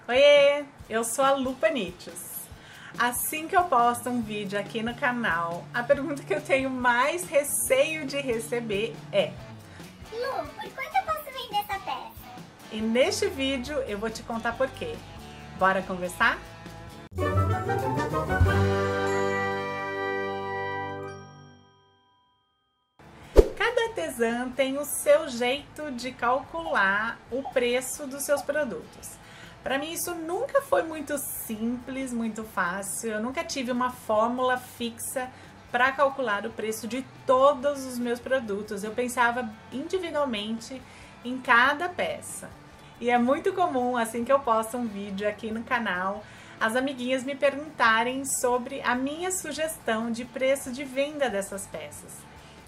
Oiê, eu sou a Lu Panichos. Assim que eu posto um vídeo aqui no canal, a pergunta que eu tenho mais receio de receber é: Lu, por quanto eu posso vender essa peça? E neste vídeo eu vou te contar por quê. Bora conversar? Cada artesã tem o seu jeito de calcular o preço dos seus produtos. Para mim isso nunca foi muito simples, muito fácil. Eu nunca tive uma fórmula fixa para calcular o preço de todos os meus produtos. Eu pensava individualmente em cada peça. E é muito comum, assim que eu posto um vídeo aqui no canal, as amiguinhas me perguntarem sobre a minha sugestão de preço de venda dessas peças.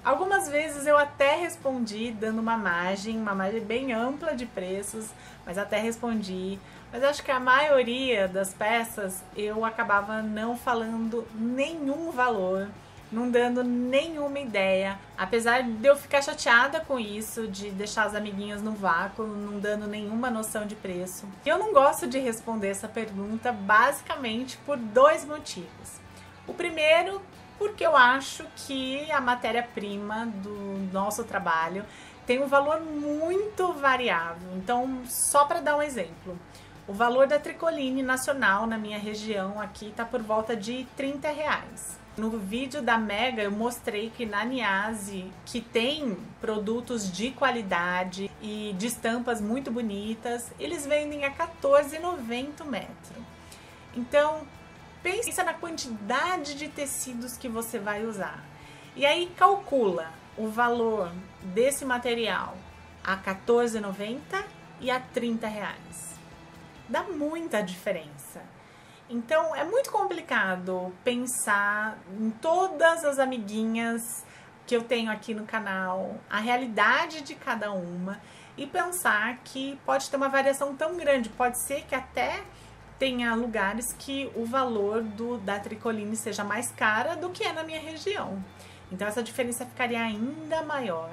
Algumas vezes eu até respondi dando uma margem bem ampla de preços, mas até respondi. Mas acho que a maioria das peças eu acabava não falando nenhum valor, não dando nenhuma ideia. Apesar de eu ficar chateada com isso, de deixar as amiguinhas no vácuo, não dando nenhuma noção de preço. Eu não gosto de responder essa pergunta basicamente por dois motivos. O primeiro, porque eu acho que a matéria-prima do nosso trabalho tem um valor muito variável. Então, só para dar um exemplo, o valor da tricoline nacional na minha região aqui está por volta de R$30. No vídeo da Mega eu mostrei que na Niase, que tem produtos de qualidade e de estampas muito bonitas, eles vendem a R$14,90 o metro. Então, pensa na quantidade de tecidos que você vai usar. E aí calcula o valor desse material a R$14,90 e a R$30. Dá muita diferença. Então é muito complicado pensar em todas as amiguinhas que eu tenho aqui no canal, a realidade de cada uma e pensar que pode ter uma variação tão grande. Pode ser que até tenha lugares que o valor da tricoline seja mais cara do que é na minha região. Então essa diferença ficaria ainda maior.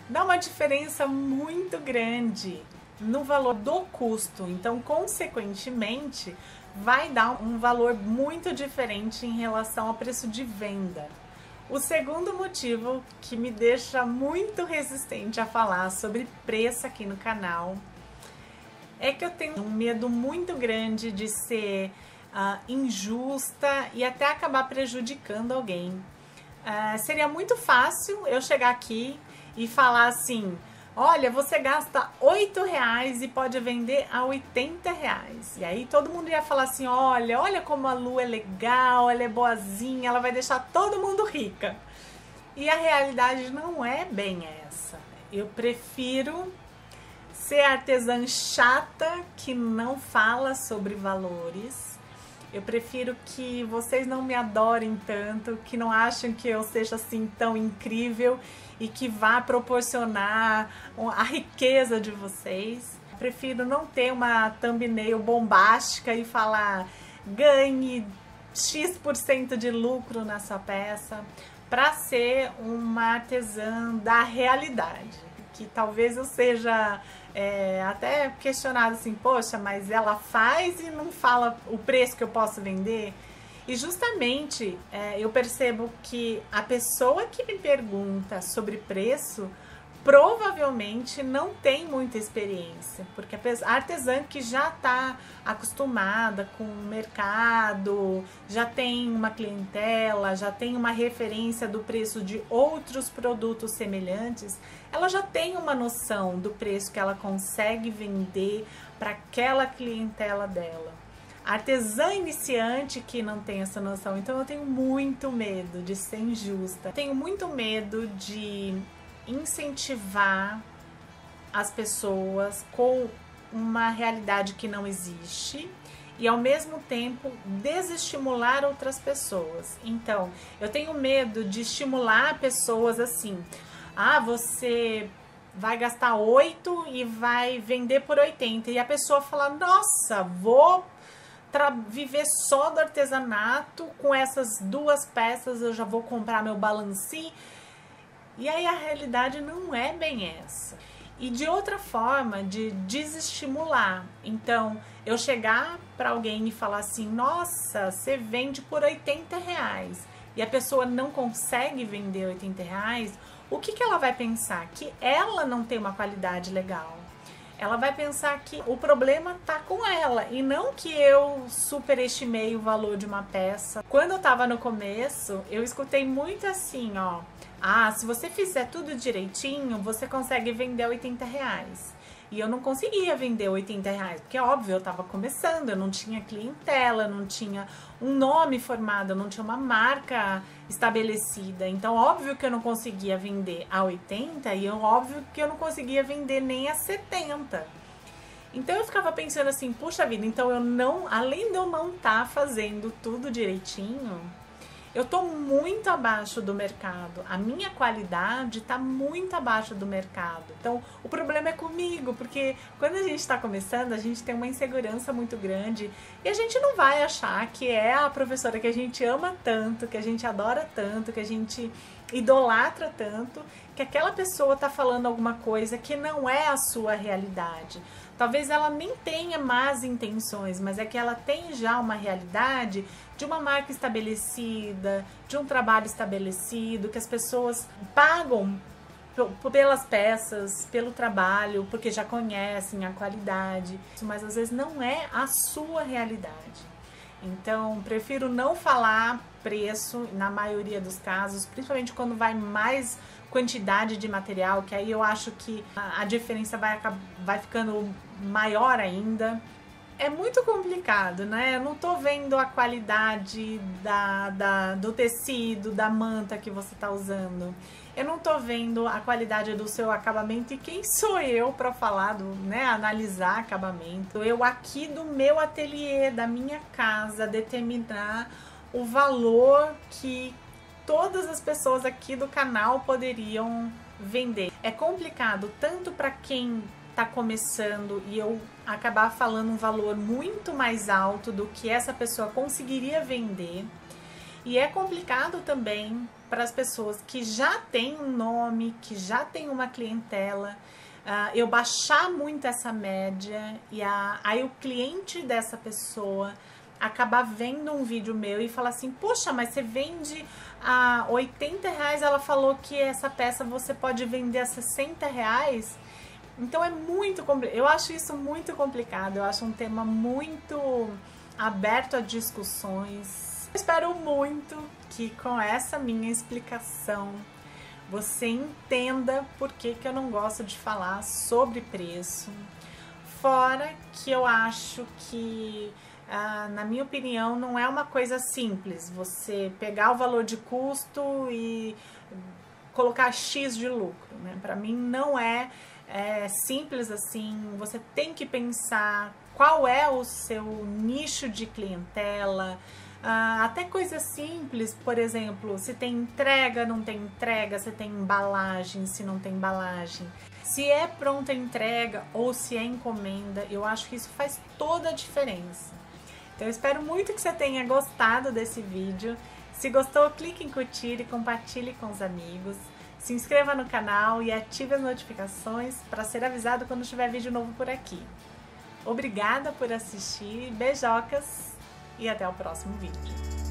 Dá uma diferença muito grande no valor do custo. Então, consequentemente, vai dar um valor muito diferente em relação ao preço de venda. O segundo motivo que me deixa muito resistente a falar sobre preço aqui no canal é que eu tenho um medo muito grande de ser injusta e até acabar prejudicando alguém. Seria muito fácil eu chegar aqui e falar assim: olha, você gasta R$8 e pode vender a R$80. E aí todo mundo ia falar assim: olha como a Lu é legal, ela é boazinha, ela vai deixar todo mundo rica. E a realidade não é bem essa. Eu prefiro ser artesã chata que não fala sobre valores. Eu prefiro que vocês não me adorem tanto, que não achem que eu seja assim tão incrível e que vá proporcionar a riqueza de vocês. Eu prefiro não ter uma thumbnail bombástica e falar ganhe X% de lucro na sua peça, para ser uma artesã da realidade. Que talvez eu seja até questionado assim: poxa, mas ela faz e não fala o preço que eu posso vender? E justamente eu percebo que a pessoa que me pergunta sobre preço provavelmente não tem muita experiência, porque a artesã que já está acostumada com o mercado, já tem uma clientela, já tem uma referência do preço de outros produtos semelhantes, ela já tem uma noção do preço que ela consegue vender para aquela clientela dela. A artesã iniciante que não tem essa noção, então eu tenho muito medo de ser injusta, tenho muito medo de incentivar as pessoas com uma realidade que não existe e ao mesmo tempo desestimular outras pessoas. Então, eu tenho medo de estimular pessoas assim: você vai gastar 8 e vai vender por 80, e a pessoa fala: nossa, vou viver só do artesanato, com essas duas peças eu já vou comprar meu balancim. E aí a realidade não é bem essa. e de outra forma de desestimular. Então, eu chegar para alguém e falar assim, nossa, você vende por R$80 e a pessoa não consegue vender R$80, o que ela vai pensar? Que ela não tem uma qualidade legal. Ela vai pensar que o problema tá com ela e não que eu superestimei o valor de uma peça. Quando eu tava no começo, eu escutei muito assim, ó. Ah, se você fizer tudo direitinho, você consegue vender R$80. E eu não conseguia vender R$80, porque óbvio, eu tava começando, eu não tinha clientela, não tinha um nome formado, eu não tinha uma marca estabelecida. Então, óbvio que eu não conseguia vender a 80 e óbvio que eu não conseguia vender nem a 70. Então eu ficava pensando assim, puxa vida, então eu não, além de eu não estar fazendo tudo direitinho, eu tô muito abaixo do mercado. A minha qualidade tá muito abaixo do mercado. Então, o problema é comigo, porque quando a gente tá começando, a gente tem uma insegurança muito grande e a gente não vai achar que é a professora que a gente ama tanto, que a gente adora tanto, que a gente idolatra tanto, que aquela pessoa tá falando alguma coisa que não é a sua realidade. Talvez ela nem tenha más intenções, mas é que ela tem já uma realidade de uma marca estabelecida, de um trabalho estabelecido, que as pessoas pagam pelas peças, pelo trabalho, porque já conhecem a qualidade, mas às vezes não é a sua realidade. Então, prefiro não falar preço na maioria dos casos, principalmente quando vai mais quantidade de material, que aí eu acho que a diferença vai ficando maior ainda. É muito complicado, né? Eu não tô vendo a qualidade do tecido, da manta que você tá usando. Eu não tô vendo a qualidade do seu acabamento. E quem sou eu para falar, né? Analisar acabamento. Eu aqui do meu ateliê, da minha casa, determinar o valor que todas as pessoas aqui do canal poderiam vender. É complicado tanto para quem tá começando e eu acabar falando um valor muito mais alto do que essa pessoa conseguiria vender. E é complicado também para as pessoas que já têm um nome, que já têm uma clientela, eu baixar muito essa média e aí o cliente dessa pessoa acabar vendo um vídeo meu e falar assim, poxa, mas você vende a R$80, ela falou que essa peça você pode vender a R$60. Então é muito complicado, eu acho isso muito complicado, eu acho um tema muito aberto a discussões. Eu espero muito que com essa minha explicação você entenda por que eu não gosto de falar sobre preço. Fora que eu acho que, na minha opinião, não é uma coisa simples você pegar o valor de custo e colocar X de lucro, né? Para mim não é simples assim. Você tem que pensar qual é o seu nicho de clientela, até coisas simples, por exemplo, se tem entrega, não tem entrega, se tem embalagem, se não tem embalagem, se é pronta entrega ou se é encomenda. Eu acho que isso faz toda a diferença. Então eu espero muito que você tenha gostado desse vídeo. Se gostou, clique em curtir e compartilhe com os amigos. Se inscreva no canal e ative as notificações para ser avisado quando tiver vídeo novo por aqui. Obrigada por assistir, beijocas e até o próximo vídeo.